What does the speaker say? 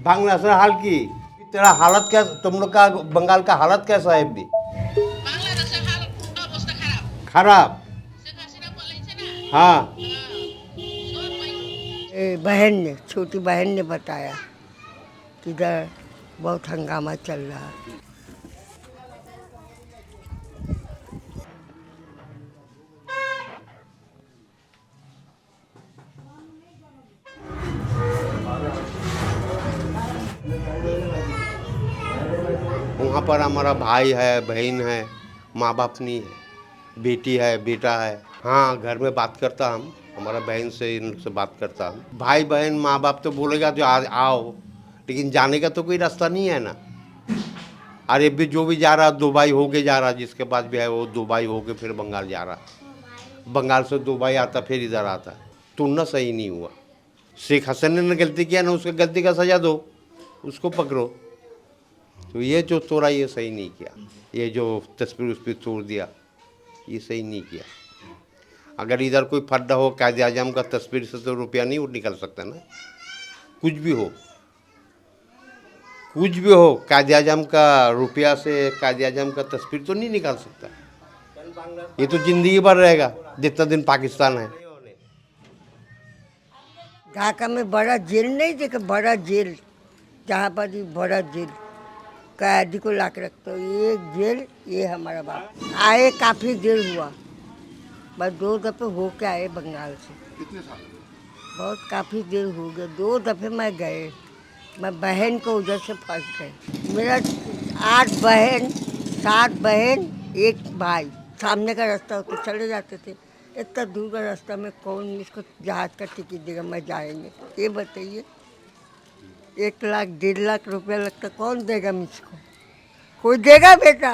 बांग्लादेश हाल की तेरा हालत क्या, तुम लोग का बंगाल का हालत कैसा है अभी? বাংলাদেশের হাল অবস্থা খারাপ। खराब। শেখ হাসিনা পালাইছে না। हाँ। সব बहन ने, छोटी बहन ने बताया कि इधर बहुत हंगामा चल रहा है। वहाँ पर हमारा भाई है, बहन है, माँ बाप नहीं है, बेटी है, बेटा है। हाँ, घर में बात करता हम, हमारा बहन से इन से बात करता हम। भाई बहन माँ बाप तो बोलेगा जो आओ, लेकिन जाने का तो कोई रास्ता नहीं है ना। अरे भी जो भी जा रहा दुबई होके जा रहा, जिसके पास भी है वो दुबई होके फिर बंगाल जा रहा, बंगाल से दुबई आता फिर इधर आता। तुलना सही नहीं हुआ। शेख हसीना ने गलती किया ना, उसको गलती का सजा दो, उसको पकड़ो। तो ये जो तोड़ा ये सही नहीं किया, ये जो तस्वीर उस पर तोड़ दिया ये सही नहीं किया। अगर इधर कोई फड्डा हो कायदे आजम का तस्वीर से तो रुपया नहीं निकल सकता ना। कुछ भी हो, कुछ भी हो, कायदे आजम का रुपया से कायदे आजम का तस्वीर तो नहीं निकाल सकता। ये तो जिंदगी भर रहेगा जितना दिन पाकिस्तान है। ढाका में बड़ा जेल नहीं देखा, बड़ा जेल, जहाँ पर भी बड़ा जेल कैदी को ला के रखते हो। ये जेल, ये हमारा बाप आए काफ़ी देर हुआ, बस 2 दफ़े होके आए बंगाल से। कितने साल? बहुत काफ़ी देर हो गया, 2 दफ़े मैं गए, मैं बहन को उधर से फंस गए। मेरा 8 बहन, 7 बहन, 1 भाई। सामने का रास्ता होते चले जाते थे। इतना दूर का रास्ता में कौन इसको जहाज़ का टिकट देगा, मैं जाएंगे ये बताइए। 1 लाख 1.5 लाख रुपया लगता, कौन देगा मुझको? कोई देगा बेटा?